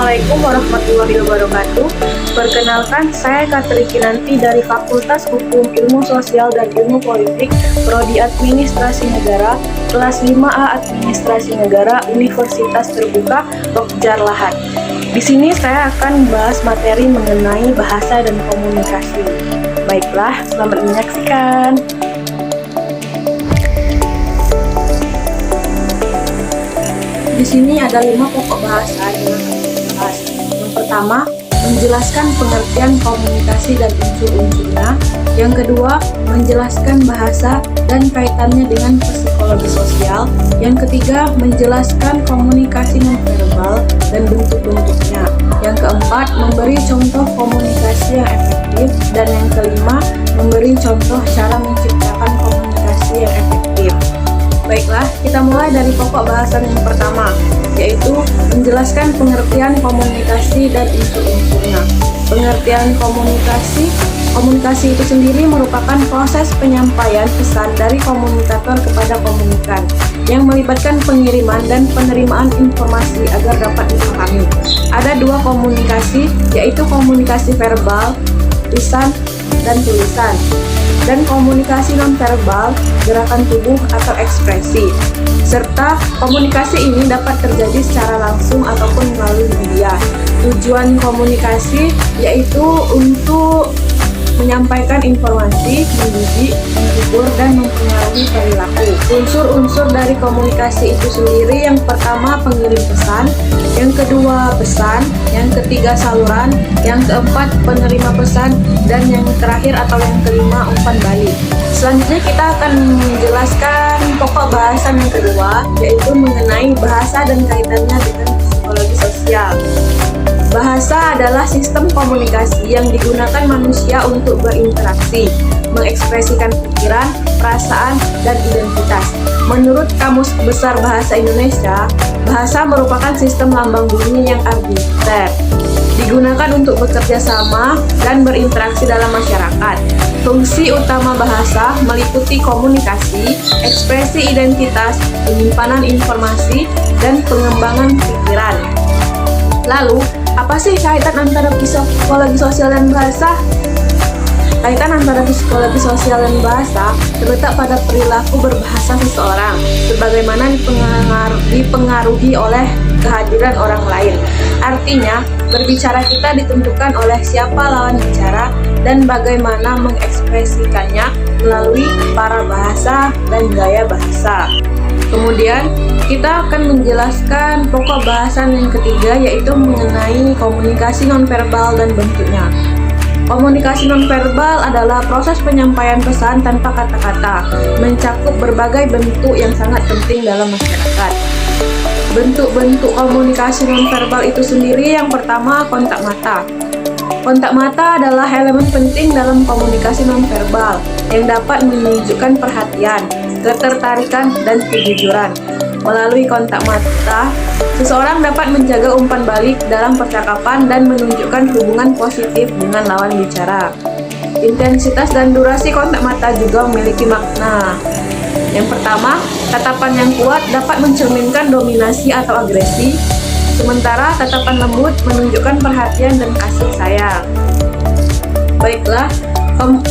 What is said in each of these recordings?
Assalamualaikum warahmatullahi wabarakatuh. Perkenalkan, saya Katri Kinanti dari Fakultas Hukum Ilmu Sosial dan Ilmu Politik, Prodi Administrasi Negara, kelas 5A Administrasi Negara, Universitas Terbuka, Tokjar Lahat. Di sini saya akan membahas materi mengenai bahasa dan komunikasi. Baiklah, selamat menyaksikan. Di sini ada 5 pokok bahasa yang akan kita bahas. Yang pertama, menjelaskan pengertian komunikasi dan unsur-unsurnya. Yang kedua, menjelaskan bahasa dan kaitannya dengan psikologi sosial. Yang ketiga, menjelaskan komunikasi nonverbal dan bentuk-bentuknya. Yang keempat, memberi contoh komunikasi yang efektif. Dan yang kelima, memberi contoh cara menciptakan komunikasi yang efektif. Baiklah, kita mulai dari pokok bahasan yang pertama, yaitu menjelaskan pengertian komunikasi dan unsur-unsurnya. Pengertian komunikasi itu sendiri merupakan proses penyampaian pesan dari komunikator kepada komunikan yang melibatkan pengiriman dan penerimaan informasi agar dapat dipahami. Ada 2 komunikasi, yaitu komunikasi verbal, lisan, dan tulisan, dan komunikasi nonverbal, gerakan tubuh atau ekspresi. Serta komunikasi ini dapat terjadi secara langsung ataupun melalui media. Tujuan komunikasi yaitu untuk menyampaikan informasi, mendidik, menghibur, dan mempengaruhi perilaku. Unsur-unsur dari komunikasi itu sendiri, yang pertama pengirim pesan, yang kedua pesan, yang ketiga saluran, yang keempat penerima pesan, dan yang terakhir atau yang kelima umpan balik. Selanjutnya kita akan menjelaskan pokok bahasan yang kedua, yaitu mengenai bahasa dan kaitannya dengan psikologi sosial. Bahasa adalah sistem komunikasi yang digunakan manusia untuk berinteraksi, mengekspresikan pikiran, perasaan, dan identitas. Menurut Kamus Besar Bahasa Indonesia, bahasa merupakan sistem lambang bunyi yang arbiter, digunakan untuk bekerja sama dan berinteraksi dalam masyarakat. Fungsi utama bahasa meliputi komunikasi, ekspresi identitas, penyimpanan informasi, dan pengembangan pikiran. Lalu, apa sih kaitan antara psikologi sosial dan bahasa? Kaitan antara psikologi sosial dan bahasa terletak pada perilaku berbahasa seseorang, sebagaimana dipengaruhi oleh kehadiran orang lain. Artinya, berbicara kita ditentukan oleh siapa lawan bicara dan bagaimana mengekspresikannya melalui para bahasa dan gaya bahasa. Kemudian, kita akan menjelaskan pokok bahasan yang ketiga, yaitu mengenai komunikasi nonverbal dan bentuknya. Komunikasi nonverbal adalah proses penyampaian pesan tanpa kata-kata, mencakup berbagai bentuk yang sangat penting dalam masyarakat. Bentuk-bentuk komunikasi nonverbal itu sendiri, yang pertama kontak mata. Kontak mata adalah elemen penting dalam komunikasi nonverbal yang dapat menunjukkan perhatian, ketertarikan, dan kejujuran. Melalui kontak mata, seseorang dapat menjaga umpan balik dalam percakapan dan menunjukkan hubungan positif dengan lawan bicara. Intensitas dan durasi kontak mata juga memiliki makna. Yang pertama, tatapan yang kuat dapat mencerminkan dominasi atau agresi, sementara tatapan lembut menunjukkan perhatian dan kasih sayang. Baiklah,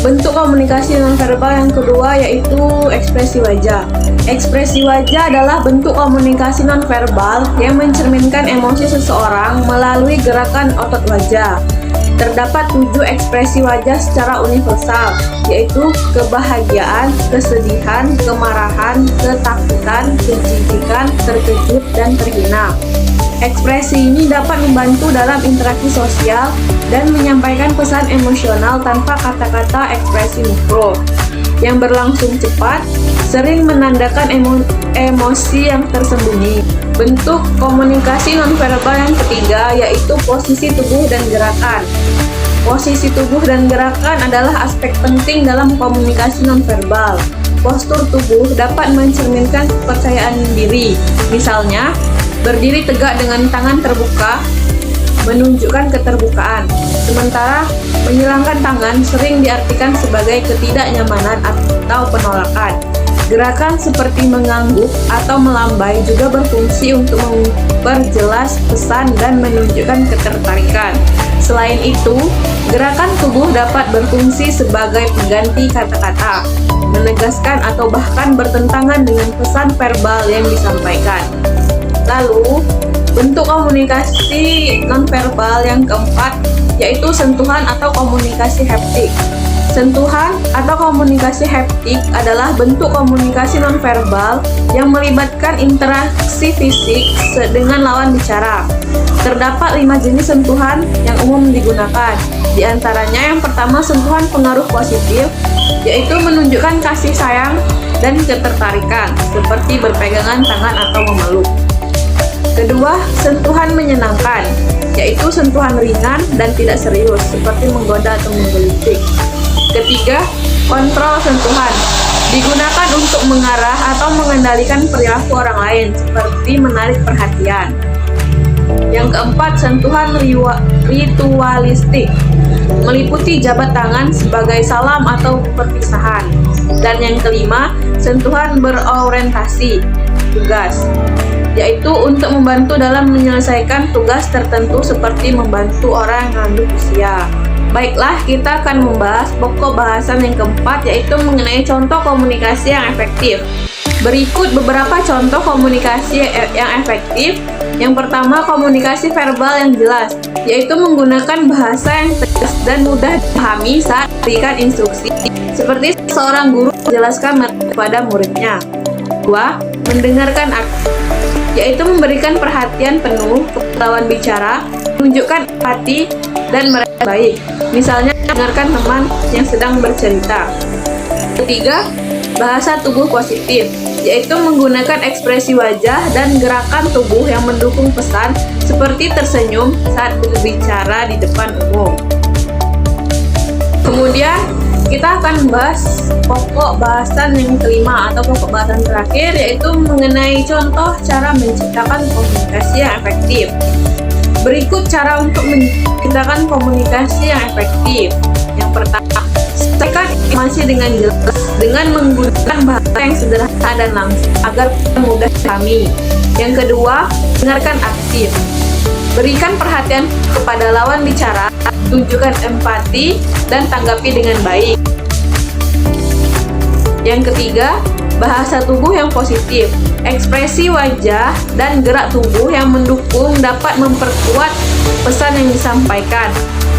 bentuk komunikasi nonverbal yang kedua yaitu ekspresi wajah. Ekspresi wajah adalah bentuk komunikasi nonverbal yang mencerminkan emosi seseorang melalui gerakan otot wajah. Terdapat 7 ekspresi wajah secara universal, yaitu kebahagiaan, kesedihan, kemarahan, ketakutan, kejijikan, terkejut, dan terhina. Ekspresi ini dapat membantu dalam interaksi sosial dan menyampaikan pesan emosional tanpa kata-kata. Ekspresi mikro yang berlangsung cepat sering menandakan emosi yang tersembunyi. Bentuk komunikasi nonverbal yang ketiga yaitu posisi tubuh dan gerakan. Posisi tubuh dan gerakan adalah aspek penting dalam komunikasi nonverbal. Postur tubuh dapat mencerminkan kepercayaan diri. Misalnya, berdiri tegak dengan tangan terbuka menunjukkan keterbukaan, sementara menyilangkan tangan sering diartikan sebagai ketidaknyamanan atau penolakan. Gerakan seperti mengangguk atau melambai juga berfungsi untuk memperjelas pesan dan menunjukkan ketertarikan. Selain itu, gerakan tubuh dapat berfungsi sebagai pengganti kata-kata, menegaskan atau bahkan bertentangan dengan pesan verbal yang disampaikan. Lalu, bentuk komunikasi nonverbal yang keempat yaitu sentuhan atau komunikasi haptik. Sentuhan atau komunikasi haptik adalah bentuk komunikasi nonverbal yang melibatkan interaksi fisik dengan lawan bicara. Terdapat 5 jenis sentuhan yang umum digunakan. Di antaranya yang pertama sentuhan pengaruh positif, yaitu menunjukkan kasih sayang dan ketertarikan, seperti berpegangan tangan atau memeluk. Kedua, sentuhan menyenangkan, yaitu sentuhan ringan dan tidak serius, seperti menggoda atau menggelitik. Ketiga, kontrol sentuhan, digunakan untuk mengarah atau mengendalikan perilaku orang lain, seperti menarik perhatian. Yang keempat, sentuhan ritualistik, meliputi jabat tangan sebagai salam atau perpisahan. Dan yang kelima, sentuhan berorientasi tugas, yaitu untuk membantu dalam menyelesaikan tugas tertentu seperti membantu orang yang lanjut usia. Baiklah, kita akan membahas pokok bahasan yang keempat, yaitu mengenai contoh komunikasi yang efektif. Berikut beberapa contoh komunikasi yang efektif. Yang pertama, komunikasi verbal yang jelas, yaitu menggunakan bahasa yang tegas dan mudah dipahami saat memberikan instruksi, seperti seorang guru menjelaskan kepada muridnya. Kedua, mendengarkan aktif, yaitu memberikan perhatian penuh kepada lawan bicara, menunjukkan empati dan merasa baik, misalnya mendengarkan teman yang sedang bercerita. Ketiga, bahasa tubuh positif, yaitu menggunakan ekspresi wajah dan gerakan tubuh yang mendukung pesan, seperti tersenyum saat berbicara di depan umum. Kemudian, kita akan membahas pokok bahasan yang kelima atau pokok bahasan terakhir, yaitu mengenai contoh cara menciptakan komunikasi yang efektif. Berikut cara untuk menciptakan komunikasi yang efektif. Yang pertama, sampaikan informasi dengan jelas dengan menggunakan bahasa yang sederhana dan langsung agar mudah dipahami. Yang kedua, dengarkan aktif. Berikan perhatian kepada lawan bicara, tunjukkan empati, dan tanggapi dengan baik. Yang ketiga, bahasa tubuh yang positif. Ekspresi wajah dan gerak tubuh yang mendukung dapat memperkuat pesan yang disampaikan.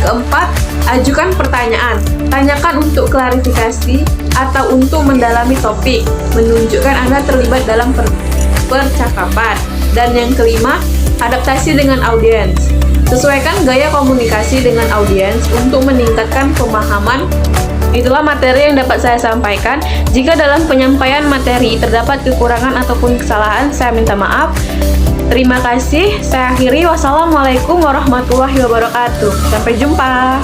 Keempat, ajukan pertanyaan. Tanyakan untuk klarifikasi atau untuk mendalami topik, menunjukkan Anda terlibat dalam percakapan. Dan yang kelima, adaptasi dengan audiens. Sesuaikan gaya komunikasi dengan audiens untuk meningkatkan pemahaman. Itulah materi yang dapat saya sampaikan. Jika dalam penyampaian materi terdapat kekurangan ataupun kesalahan, saya minta maaf. Terima kasih. Saya akhiri. Wassalamualaikum warahmatullahi wabarakatuh. Sampai jumpa.